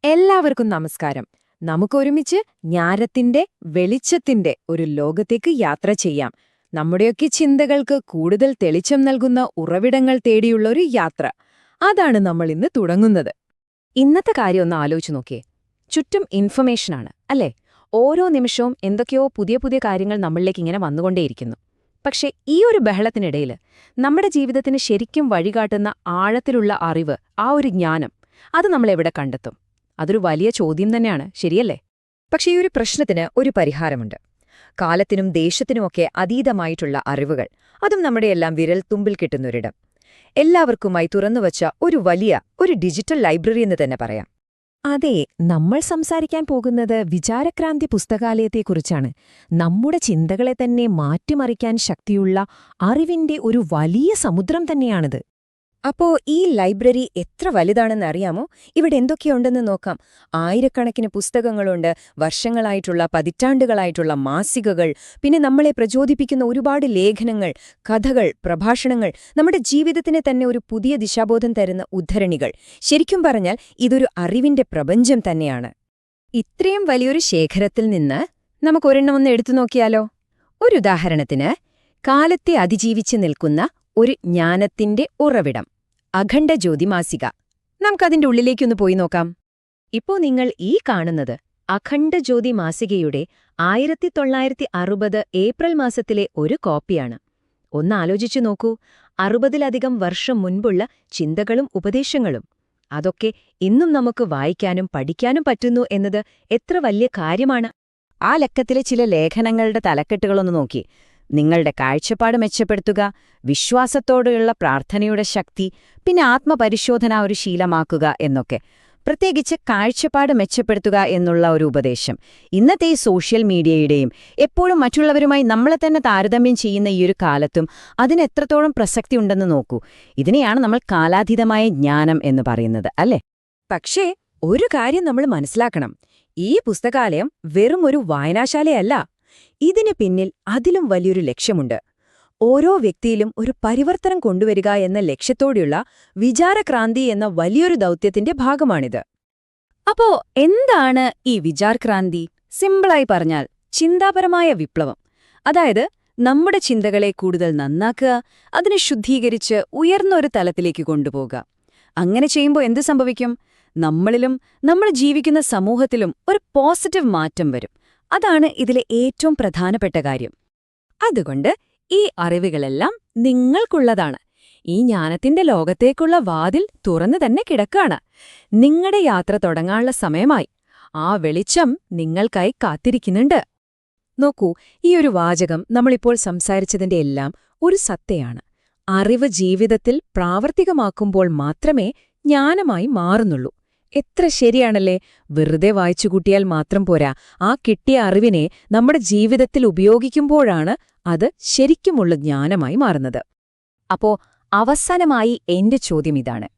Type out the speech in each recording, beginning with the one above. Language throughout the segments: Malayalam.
എല്ലാവർക്കും നമസ്കാരം. നമുക്കൊരുമിച്ച് ജ്ഞാനത്തിന്റെ വെളിച്ചത്തിന്റെ ഒരു ലോകത്തേക്ക് യാത്ര ചെയ്യാം. നമ്മുടെയൊക്കെ ചിന്തകൾക്ക് കൂടുതൽ തെളിച്ചം നൽകുന്ന ഉറവിടങ്ങൾ തേടിയുള്ള ഒരു യാത്ര. അതാണ് നമ്മൾ ഇന്ന് തുടങ്ങുന്നത്. ഇന്നത്തെ കാര്യം ഒന്ന് ആലോചിച്ചു നോക്കിയേ. ചുറ്റും ഇൻഫർമേഷനാണ് അല്ലേ? ഓരോ നിമിഷവും എന്തൊക്കെയോ പുതിയ പുതിയ കാര്യങ്ങൾ നമ്മളിലേക്ക് ഇങ്ങനെ വന്നുകൊണ്ടേയിരിക്കുന്നു. പക്ഷേ ഈ ഒരു ബഹളത്തിനിടയിൽ നമ്മുടെ ജീവിതത്തിന് ശരിക്കും വഴികാട്ടുന്ന ആഴത്തിലുള്ള അറിവ്, ആ ഒരു ജ്ഞാനം, അത് നമ്മളെവിടെ കണ്ടെത്തും? അതൊരു വലിയ ചോദ്യം തന്നെയാണ്, ശരിയല്ലേ? പക്ഷേ ഈ ഒരു പ്രശ്നത്തിന് ഒരു പരിഹാരമുണ്ട്. കാലത്തിനും ദേശത്തിനുമൊക്കെ അതീതമായിട്ടുള്ള അറിവുകൾ, അതും നമ്മുടെയെല്ലാം വിരൽ തുമ്പിൽ കിട്ടുന്നൊരിടം. എല്ലാവർക്കുമായി തുറന്നുവച്ച ഒരു ഡിജിറ്റൽ ലൈബ്രറി എന്ന് തന്നെ പറയാം. അതെ, നമ്മൾ സംസാരിക്കാൻ പോകുന്നത് വിചാരക്രാന്തി പുസ്തകാലയത്തെക്കുറിച്ചാണ്. നമ്മുടെ ചിന്തകളെ തന്നെ മാറ്റിമറിക്കാൻ ശക്തിയുള്ള അറിവിന്റെ ഒരു വലിയ സമുദ്രം തന്നെയാണിത്. അപ്പോ ഈ ലൈബ്രറി എത്ര വലുതാണെന്ന് അറിയാമോ? ഇവിടെ എന്തൊക്കെയുണ്ടെന്ന് നോക്കാം. ആയിരക്കണക്കിന് പുസ്തകങ്ങളുണ്ട്, വർഷങ്ങളായിട്ടുള്ള പതിറ്റാണ്ടുകളായിട്ടുള്ള മാസികകൾ, പിന്നെ നമ്മളെ പ്രചോദിപ്പിക്കുന്ന ഒരുപാട് ലേഖനങ്ങൾ, കഥകൾ, പ്രഭാഷണങ്ങൾ, നമ്മുടെ ജീവിതത്തിന് തന്നെ ഒരു പുതിയ ദിശാബോധം തരുന്ന ഉദ്ധരണികൾ. ശരിക്കും പറഞ്ഞാൽ ഇതൊരു അറിവിന്റെ പ്രപഞ്ചം തന്നെയാണ്. ഇത്രയും വലിയൊരു ശേഖരത്തിൽ നിന്ന് നമുക്കൊരെണ്ണം ഒന്ന് എടുത്തു നോക്കിയാലോ? ഒരു ഉദാഹരണത്തിന്, കാലത്തെ അതിജീവിച്ച് നിൽക്കുന്ന ഒരു ജ്ഞാനത്തിന്റെ ഉറവിടം, അഖണ്ഡജ്യോതി മാസിക. നമുക്കതിന്റെ ഉള്ളിലേക്കൊന്ന് പോയി നോക്കാം. ഇപ്പോ നിങ്ങൾ ഈ കാണുന്നത് അഖണ്ഡജ്യോതി മാസികയുടെ 1960 ഏപ്രിൽ മാസത്തിലെ ഒരു കോപ്പിയാണ്. ഒന്നാലോചിച്ചു നോക്കൂ, 60-ലധികം വർഷം മുൻപുള്ള ചിന്തകളും ഉപദേശങ്ങളും. അതൊക്കെ ഇന്നും നമുക്ക് വായിക്കാനും പഠിക്കാനും പറ്റുന്നു എന്നത് എത്ര വലിയ കാര്യമാണ്. ആ ലക്കത്തിലെ ചില ലേഖനങ്ങളുടെ തലക്കെട്ടുകളൊന്ന് നോക്കി. നിങ്ങളുടെ കാഴ്ചപ്പാട് മെച്ചപ്പെടുത്തുക, വിശ്വാസത്തോടെയുള്ള പ്രാർത്ഥനയുടെ ശക്തി, പിന്നെ ആത്മപരിശോധന ഒരു ശീലമാക്കുക എന്നൊക്കെ. പ്രത്യേകിച്ച് കാഴ്ചപ്പാട് മെച്ചപ്പെടുത്തുക എന്നുള്ള ഒരു ഉപദേശം ഇന്നത്തെ ഈ സോഷ്യൽ മീഡിയയുടെയും എപ്പോഴും മറ്റുള്ളവരുമായി നമ്മളെ തന്നെ താരതമ്യം ചെയ്യുന്ന ഈ ഒരു കാലത്തും അതിനെത്രത്തോളം പ്രസക്തി ഉണ്ടെന്ന് നോക്കൂ. ഇതിനെയാണ് നമ്മൾ കാലാതീതമായ ജ്ഞാനം എന്ന് പറയുന്നത്, അല്ലേ? പക്ഷേ ഒരു കാര്യം നമ്മൾ മനസ്സിലാക്കണം. ഈ പുസ്തകാലയം വെറും ഒരു വായനാശാലയല്ല. ഇതിന് പിന്നിൽ അതിലും വലിയൊരു ലക്ഷ്യമുണ്ട്. ഓരോ വ്യക്തിയിലും ഒരു പരിവർത്തനം കൊണ്ടുവരിക എന്ന ലക്ഷ്യത്തോടെയുള്ള വിചാരക്രാന്തി എന്ന വലിയൊരു ദൗത്യത്തിന്റെ ഭാഗമാണിത്. അപ്പോ എന്താണ് ഈ വിചാരക്രാന്തി? സിമ്പിളായി പറഞ്ഞാൽ ചിന്താപരമായ വിപ്ലവം. അതായത് നമ്മുടെ ചിന്തകളെ കൂടുതൽ നന്നാക്കുക, അതിനെ ശുദ്ധീകരിച്ച് ഉയർന്നൊരു തലത്തിലേക്ക് കൊണ്ടുപോകുക. അങ്ങനെ ചെയ്യുമ്പോൾ എന്ത് സംഭവിക്കും? നമ്മളിലും നമ്മൾ ജീവിക്കുന്ന സമൂഹത്തിലും ഒരു പോസിറ്റീവ് മാറ്റം വരും. അതാണ് ഇതിലെ ഏറ്റവും പ്രധാനപ്പെട്ട കാര്യം. അതുകൊണ്ട് ഈ അറിവുകളെല്ലാം നിങ്ങൾക്കുള്ളതാണ്. ഈ ജ്ഞാനത്തിന്റെ ലോകത്തേക്കുള്ള വാതിൽ തുറന്നു തന്നെ കിടക്കാണ്. നിങ്ങളുടെ യാത്ര തുടങ്ങാനുള്ള സമയമായി. ആ വെളിച്ചം നിങ്ങൾക്കായി കാത്തിരിക്കുന്നുണ്ട്. നോക്കൂ, ഈ ഒരു വാചകം നമ്മളിപ്പോൾ സംസാരിച്ചതിന്റെ എല്ലാം ഒരു സത്തയാണ്. അറിവ് ജീവിതത്തിൽ പ്രാവർത്തികമാക്കുമ്പോൾ മാത്രമേ ജ്ഞാനമായി മാറുന്നുള്ളൂ. എത്ര ശരിയാണല്ലേ? വെറുതെ വായിച്ചുകൂട്ടിയാൽ മാത്രം പോരാ. ആ കിട്ടിയ അറിവിനെ നമ്മുടെ ജീവിതത്തിൽ ഉപയോഗിക്കുമ്പോഴാണ് അത് ശരിക്കുമുള്ള ജ്ഞാനമായി മാറുന്നത്. അപ്പോ അവസാനമായി എന്റെ ചോദ്യം ഇതാണ്: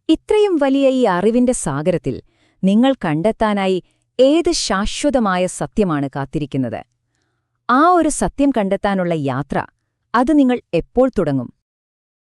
ഇത്രയും വലിയ ഈ അറിവിന്റെ സാഗരത്തിൽ നിങ്ങൾ കണ്ടെത്താനായി ഏത് ശാശ്വതമായ സത്യമാണ് കാത്തിരിക്കുന്നത്? ആ ഒരു സത്യം കണ്ടെത്താനുള്ള യാത്ര, അത് നിങ്ങൾ എപ്പോൾ തുടങ്ങും?